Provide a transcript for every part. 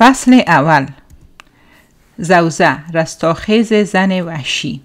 فصل اول. زوزه، رستاخیز زن وحشی.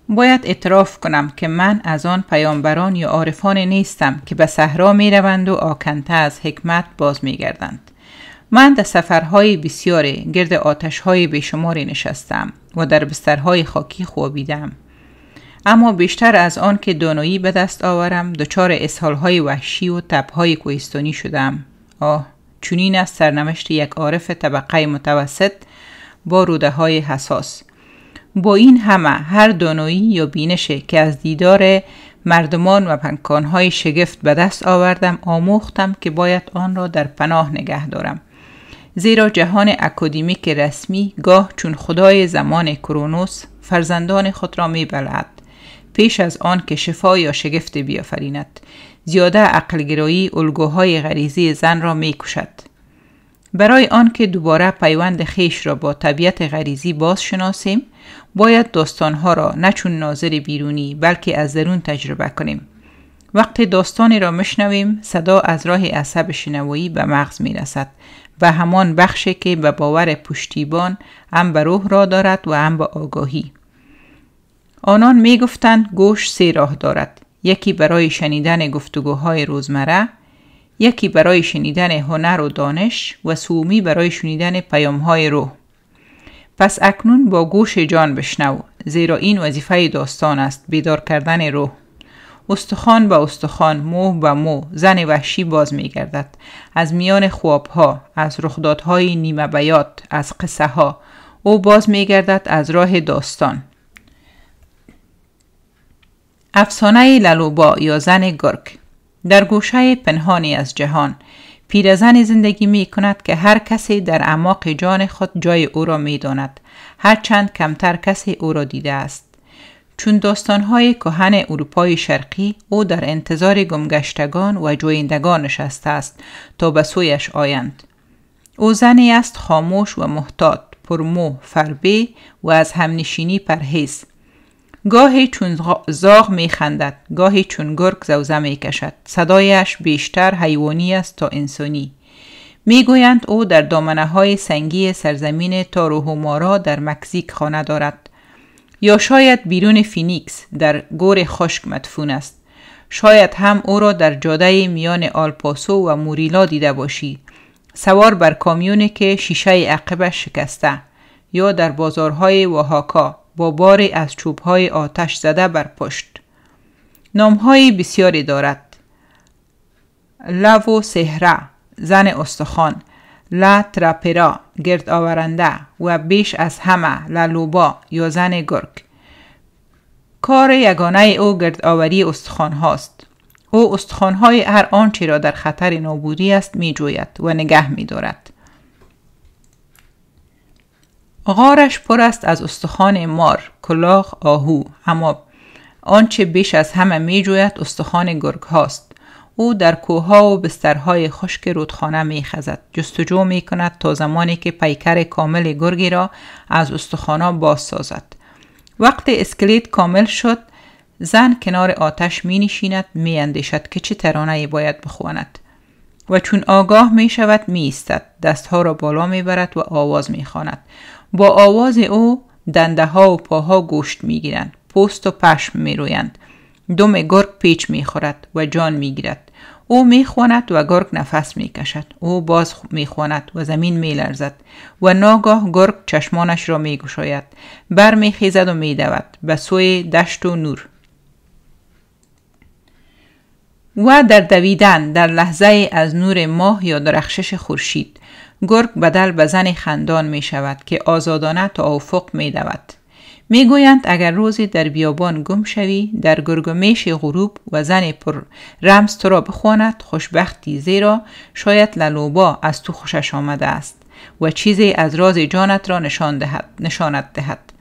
باید اعتراف کنم که من از آن پیامبران یا عارفان نیستم که به صحرا می روند و آکنده از حکمت باز می گردند. من در سفرهای بسیاری گرد آتشهای بیشماری نشستم و در بسترهای خاکی خوابیدم. اما بیشتر از آن که دانایی به دست آورم دچار اسهالهای وحشی و تبهای کوهستانی شدم. چنین است سرنوشت یک عارف طبقه متوسط با روده های حساس. با این همه هر دانایی یا بینشی که از دیدار مردمان و پنکانهای شگفت به دست آوردم آموختم که باید آن را در پناه نگه دارم. زیرا جهان اکادمیک رسمی گاه چون خدای زمان کرونوس فرزندان خود را می بلعد پیش از آن که شفا یا شگفت بیافریند. زیاده عقلگرایی الگوهای غریزی زن را می کشد. برای آن که دوباره پیوند خیش را با طبیعت غریزی باز شناسیم باید داستانها را نه چون ناظر بیرونی بلکه از درون تجربه کنیم. وقتی داستانی را مشنویم صدا از راه عصب شنوایی به مغز می رسد و همان بخشی که به باور پشتیبان هم به روح را دارد و هم به آگاهی. آنان می گفتند گوش 3 راه دارد. یکی برای شنیدن گفتگوهای روزمره، یکی برای شنیدن هنر و دانش و سومی برای شنیدن پیام‌های روح. پس اکنون با گوش جان بشنو، زیرا این وظیفه داستان است، بیدار کردن روح. استخوان به استخوان، مو به مو زن وحشی باز می گردد. از میان خوابها، از رخدادهای نیمه بیات، از قصه ها او باز می گردد از راه داستان. افسانه لالوبا یا زن گرگ. در گوشه پنهانی از جهان پیرزنی زندگی می کند که هر کسی در اعماق جان خود جای او را می داند، هرچند کمتر کسی او را دیده است. چون داستانهای کهن اروپای شرقی او در انتظار گمگشتگان و جویندگان نشسته است تا به سویش آیند. او زنی است خاموش و محتاط، پرمو، فربه و از همنشینی پرهیز. گاهی چون زاغ می خندد، گاهی چون گرگ زوزه می کشد. صدایش بیشتر حیوانی است تا انسانی. می گویند او در دامنه های سنگی سرزمین تاروهومارا در مکزیک خانه دارد. یا شاید بیرون فینیکس در گور خشک مدفون است. شاید هم او را در جاده میان آلپاسو و موریلا دیده باشی، سوار بر کامیونی که شیشه عقبش شکسته، یا در بازارهای اوهاکا با باری از چوبهای آتش زده بر پشت. نامهای بسیاری دارد. لاو سهره، زن استخوان، لا تراپرا، گرد آورنده و بیش از همه لالوبا یا زن گرگ. کار یگانه او گرد آوری استخوان هاست. او استخوانهای هر آنچه را در خطر نابودی است می جوید و نگه می دارد. غارش پر است از استخوان مار، کلاغ، آهو، اما آنچه بیش از همه می جوید استخوان گرگ هاست. او در کوهها و بسترهای خشک رودخانه می خزد، جستجو می کند تا زمانی که پیکر کامل گرگی را از استخوانا باز سازد. وقتی اسکلت کامل شد، زن کنار آتش می نشیند، می اندیشد که چه ترانه‌ای باید بخواند. و چون آگاه می شود می ایستد، دستها را بالا می برد و آواز می خواند. با آواز او دنده ها و پاها گوشت می گیرند، پوست و پشم می رویند. دم گرگ پیچ می خورد و جان می گیرد. او می خواند و گرگ نفس می کشد. او باز می خواند و زمین می لرزد و ناگاه گرگ چشمانش را می گشاید، بر می خیزد و می دود به سوی دشت و نور. و در دویدن در لحظه از نور ماه یا درخشش خورشید گرگ بدل به زن خندان می شود که آزادانه تا افق می دود. می گویند اگر روزی در بیابان گم شوی در گرگومیش غروب و زن پر رمز تو را بخواند خوشبختی، زیرا شاید لالوبا از تو خوشش آمده است و چیزی از راز جانت را نشانت دهد.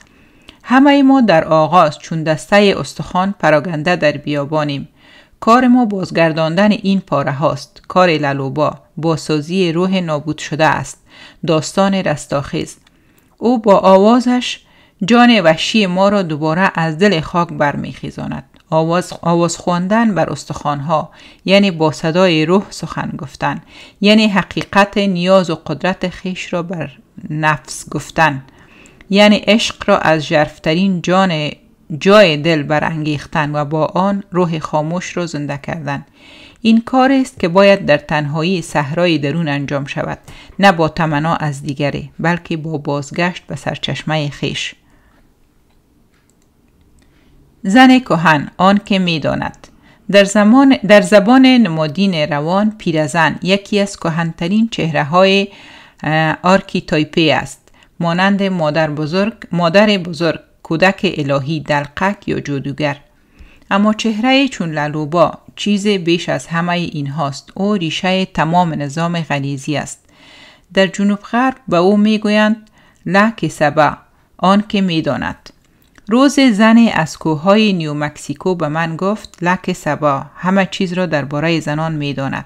همه ما در آغاز چون دسته استخوان پراگنده در بیابانیم. کار ما بازگرداندن این پاره هاست. کار لالوبا بازسازی روح نابود شده است. داستان رستاخیز. او با آوازش جان وحشی ما را دوباره از دل خاک برمیخیزاند. آواز خواندن بر استخوانها، یعنی با صدای روح سخن گفتن، یعنی حقیقت نیاز و قدرت خیش را بر نفس گفتن، یعنی عشق را از ژرفترین جای دل برانگیختن و با آن روح خاموش را زنده کردن. این کار است که باید در تنهایی صحرای درون انجام شود، نه با تمنا از دیگری، بلکه با بازگشت به سرچشمه خیش. زن کهن، آن که می داند. در زبان نمادین روان، پیرزن یکی از کهن‌ترین چهره‌های آرکیتایپی است، مانند مادر بزرگ، کودک الهی، دلقک یا جادوگر. اما چهره چون لالوبا چیز بیش از همه این هاست. او ریشه تمام نظام غریزی است. در جنوب غرب به او می گویند لا سبا، آن که می داند. روز زن از کوههای نیو مکسیکو به من گفت لا سبا همه چیز را درباره زنان می داند،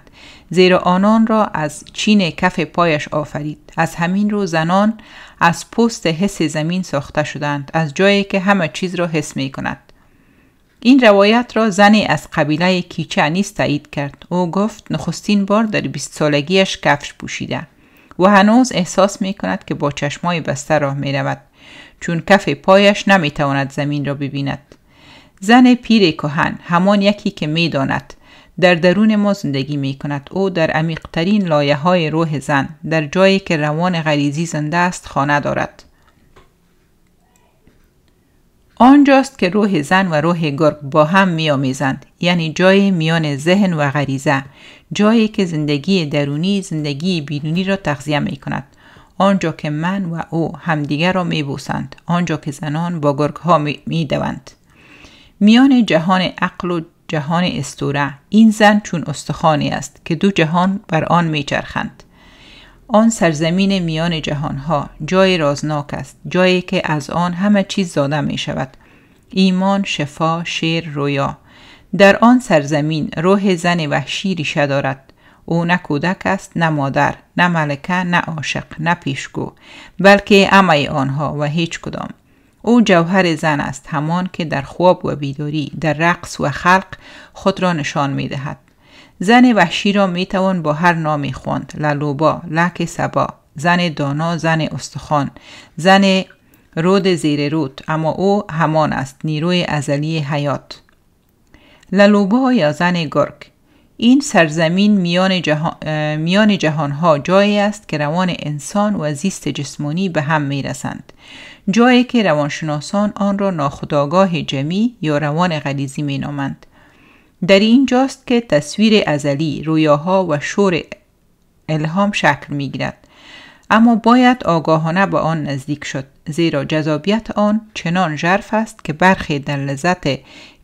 زیرا آنان را از چین کف پایش آفرید. از همین رو زنان از پوست حس زمین ساخته شدند، از جایی که همه چیز را حس می کند. این روایت را زنی از قبیله کیچه نیز تایید کرد. او گفت نخستین بار در 20 سالگیش کفش پوشیده و هنوز احساس می کند که با چشمای بسته راه می رود، چون کف پایش نمی تواند زمین را ببیند. زن پیر کهن، همان یکی که می داند، در درون ما زندگی می کند. او در عمیق‌ترین لایه های روح زن، در جایی که روان غریزی زنده است، خانه دارد. آنجاست که روح زن و روح گرگ با هم می آمیزند، یعنی جای میان ذهن و غریزه، جایی که زندگی درونی زندگی بیرونی را تغذیه می کند. آنجا که من و او همدیگر را می بوسند، آنجا که زنان با گرگ ها می دوند. میان جهان عقل و جهان اسطوره، این زن چون استخوانی است که دو جهان بر آن می چرخند. آن سرزمین میان جهانها جای رازناک است، جایی که از آن همه چیز زاده می شود: ایمان، شفا، شعر، رویا. در آن سرزمین روح زن وحشی ریشه دارد. او نه کودک است، نه مادر، نه ملکه، نه عاشق، نه پیشگو، بلکه عمه آنها و هیچ کدام. او جوهر زن است، همان که در خواب و بیداری، در رقص و خلق خود را نشان می دهد. زن وحشی را می توان با هر نامی خواند: لالوبا، لک سبا، زن دانا، زن استخوان، زن رود زیر رود، اما او همان است، نیروی ازلی حیات. لالوبا یا زن گرگ. این سرزمین میان جهانها جایی است که روان انسان و زیست جسمانی به هم می رسند، جایی که روانشناسان آن را ناخودآگاه جمعی یا روان غریزی می نامند. در این جاست که تصویر ازلی، رویاها و شور الهام شکل می گیرد. اما باید آگاهانه به آن نزدیک شد، زیرا جذابیت آن چنان ژرف است که برخی در لذت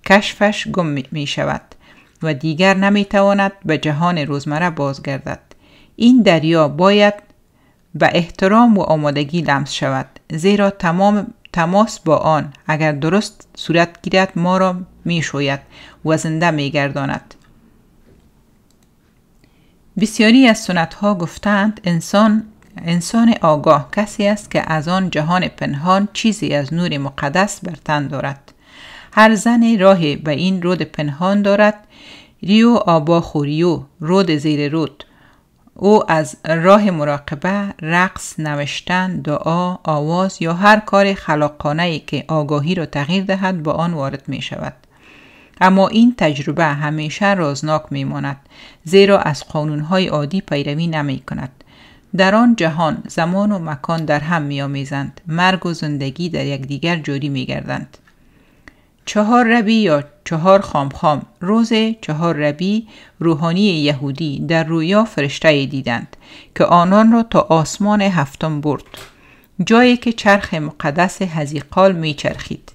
کشفش گم می شود و دیگر نمی تواند به جهان روزمره بازگردد. این دریا باید به احترام و آمادگی لمس شود، زیرا تماس با آن اگر درست صورت گیرد ما را می شوید و زنده می گرداند. بسیاری از سنت ها گفتند انسان آگاه کسی است که از آن جهان پنهان چیزی از نور مقدس بر تن دارد. هر زن راهی به این رود پنهان دارد. ریو آبا خوریو، رود زیر رود. او از راه مراقبه، رقص، نوشتن، دعا، آواز یا هر کار خلاقانه‌ای که آگاهی را تغییر دهد با آن وارد می شود. اما این تجربه همیشه رازناک می ماند، زیرا از قانونهای عادی پیروی نمی کند. در آن جهان زمان و مکان در هم می آمیزند، مرگ و زندگی در یکدیگر جاری می گردند. 4 ربی یا 4 خامخام. روز 4 ربی روحانی یهودی در رویا فرشته دیدند که آنان را تا آسمان 7 برد، جایی که چرخ مقدس هزیقال می چرخید.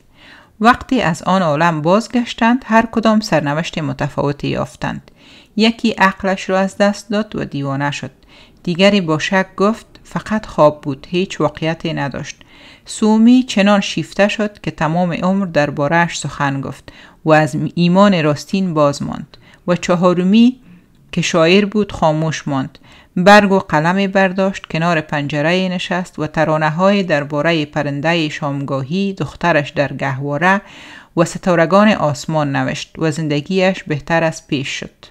وقتی از آن عالم بازگشتند، هر کدام سرنوشت متفاوتی یافتند. یکی عقلش را از دست داد و دیوانه شد. دیگری با شک گفت فقط خواب بود، هیچ واقعیتی نداشت. سومی چنان شیفته شد که تمام عمر درباره‌اش سخن گفت و از ایمان راستین باز ماند. و 4می که شاعر بود خاموش ماند. برگ و قلم برداشت، کنار پنجره نشست و ترانه‌های درباره پرنده شامگاهی، دخترش در گهواره و ستارگان آسمان نوشت و زندگیش بهتر از پیش شد.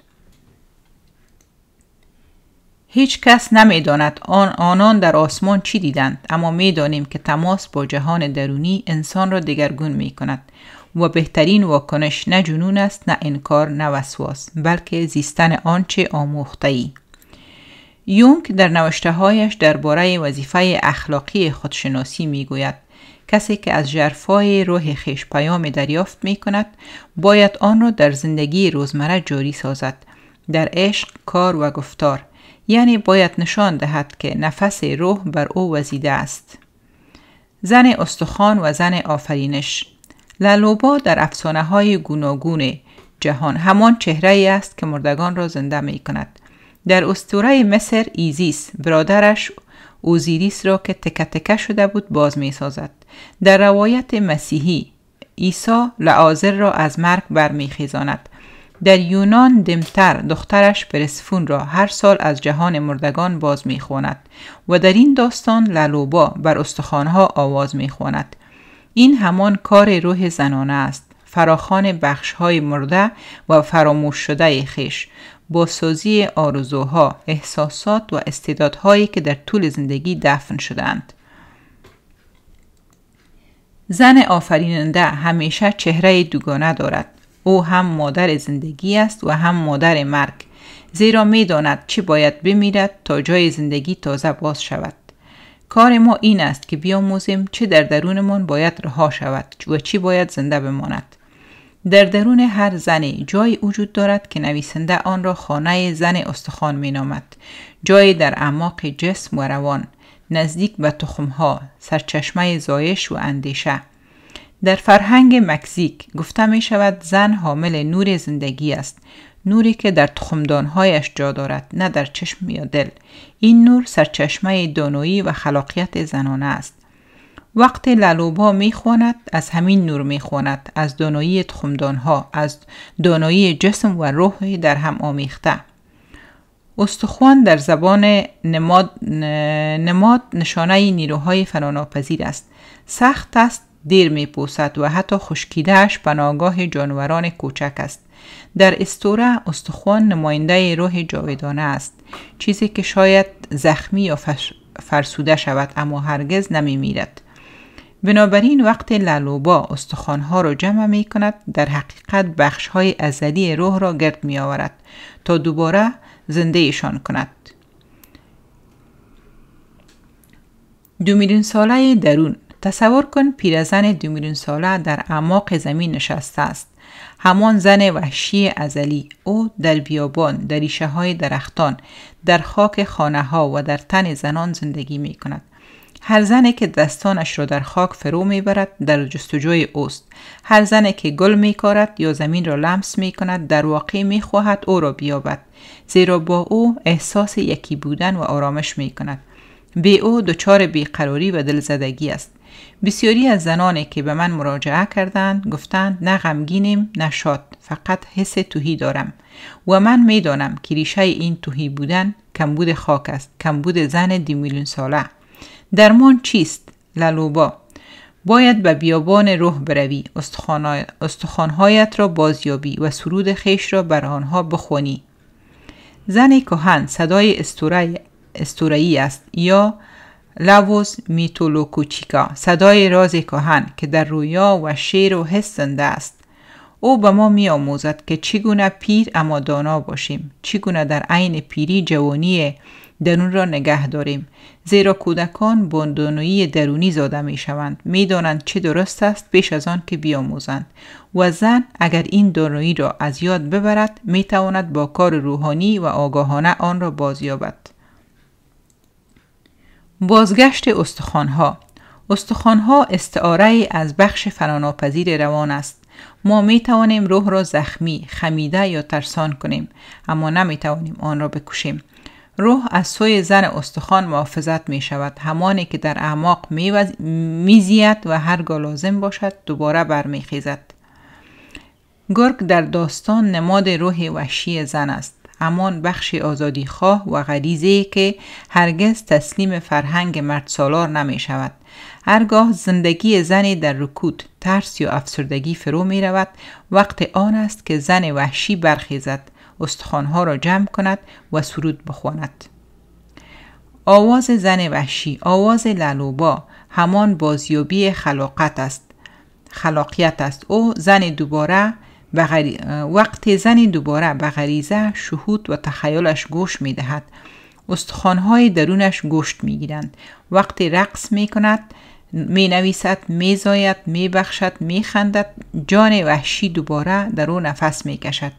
هیچ کس نمی داند آنان در آسمان چی دیدند، اما می دانیم که تماس با جهان درونی انسان را دگرگون می کند و بهترین واکنش نه جنون است، نه انکار، نه وسواس، بلکه زیستن آنچه آموخته‌ای. یونگ در نوشته‌هایش درباره وظیفه اخلاقی خودشناسی می گوید کسی که از ژرفای روح خویش پیام دریافت می کند باید آن را در زندگی روزمره جاری سازد، در عشق، کار و گفتار. یعنی باید نشان دهد که نفس روح بر او وزیده است. زن استخوان و زن آفرینش. لالوبا در افسانه‌های گوناگون جهان همان چهره‌ای است که مردگان را زنده می کند. در اسطوره مصر ایزیس برادرش اوزیریس را که تکه تکه شده بود باز می سازد. در روایت مسیحی عیسی لعازر را از مرگ برمیخیزاند. در یونان دمتر دخترش پرسفون را هر سال از جهان مردگان باز می‌خواند و در این داستان لالوبا بر استخوان‌ها آواز می‌خواند. این همان کار روح زنانه است، فراخوان بخش‌های مرده و فراموش شده خویش، بازسازی آرزوها، احساسات و استعدادهایی که در طول زندگی دفن شدند. زن آفریننده همیشه چهره دوگانه دارد. او هم مادر زندگی است و هم مادر مرگ، زیرا می داند چی باید بمیرد تا جای زندگی تازه باز شود. کار ما این است که بیاموزیم چه در درونمان باید رها شود و چی باید زنده بماند. در درون هر زنی جایی وجود دارد که نویسنده آن را خانه زن استخوان می نامد، جایی در اعماق جسم و روان، نزدیک به تخمها، سرچشمه زایش و اندیشه. در فرهنگ مکزیک گفته می شود زن حامل نور زندگی است، نوری که در تخمدانهایش جا دارد، نه در چشم یا دل. این نور سرچشمه دانایی و خلاقیت زنانه است. وقتی لالوبا می خواند از همین نور می خواند، از دانایی تخمدانها، از دانایی جسم و روح در هم آمیخته. استخوان در زبان نماد نشانه نیروهای فراناپذیر است. سخت است، دیر می پوسد و حتی خشکیدهش پناهگاه جانوران کوچک است. در اسطوره استخوان نماینده روح جاودانه است، چیزی که شاید زخمی یا فرسوده شود اما هرگز نمی میرد. بنابراین وقتی لالوبا استخوانها را جمع می کند، در حقیقت بخشهای ازلی روح را گرد می آورد تا دوباره زنده ایشان کند. 2 میلیون ساله درون. تصور کن پیرزن 2 میلیون ساله در اعماق زمین نشسته است. همان زن وحشی ازلی. او در بیابان، در ریشه های درختان، در خاک خانه ها و در تن زنان زندگی می کند. هر زنی که دستانش را در خاک فرو می برد در جستجوی اوست. هر زنی که گل می کارد یا زمین را لمس می کند در واقع می خواهد او را بیابد، زیرا با او احساس یکی بودن و آرامش می کند. بی او دچار بیقراری و دلزدگی است. بسیاری از زنانی که به من مراجعه کردند گفتند نه غمگینم نه شاد، فقط حس تهی دارم و من می دانم که ریشه این تهی بودن کمبود خاک است، کمبود زن 2 میلیون ساله. درمان چیست؟ لالوبا. باید به بیابان روح بروی، استخوانهایت را بازیابی و سرود خویش را بر آنها بخوانی. زن کهن صدای اسطوره‌ای است، یا لاووز میتولوکوچیکا، صدای راز کهن که در رویا و شعر و حس زنده است. او به ما می آموزد که چگونه پیر اما دانا باشیم، چگونه در عین پیری جوانی درون را نگه داریم، زیرا کودکان با دانایی درونی زاده می شوند، می دانند چه درست است پیش از آن که بیاموزند و زن اگر این دانایی را از یاد ببرد می تواند با کار روحانی و آگاهانه آن را بازیابد. بازگشت استخوانها. استخوانها استعاره از بخش فراناپذیر روان است. ما می توانیم روح را زخمی، خمیده یا ترسان کنیم، اما نمی توانیم آن را بکشیم. روح از سوی زن استخوان محافظت می شود، همانی که در اعماق می زید و هرگاه لازم باشد دوباره برمی خیزد. گرگ در داستان نماد روح وحشی زن است. همان بخش آزادی خواه و غریزه‌ای که هرگز تسلیم فرهنگ مرد سالار نمی شود. هرگاه زندگی زنی در رکود، ترس یا افسردگی فرو می رود، وقت آن است که زن وحشی برخیزد، استخوانها را جمع کند و سرود بخواند. آواز زن وحشی، آواز لالوبا، همان بازیابی خلاقیت است. او وقتی زن دوباره به غریزه، شهود و تخیلش گوش می دهد، استخوانهای درونش گوشت می گیرند. وقتی رقص می کند، می نویسد، می زاید، می بخشد، می خندد، جان وحشی دوباره در او نفس می کشد.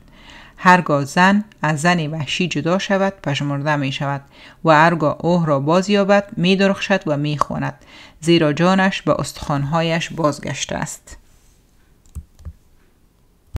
هرگاه زن از زن وحشی جدا شود، پژمرده می شود و هرگاه اوه را باز یابد، می درخشد و می خواند، زیرا جانش به استخوانهایش بازگشته است.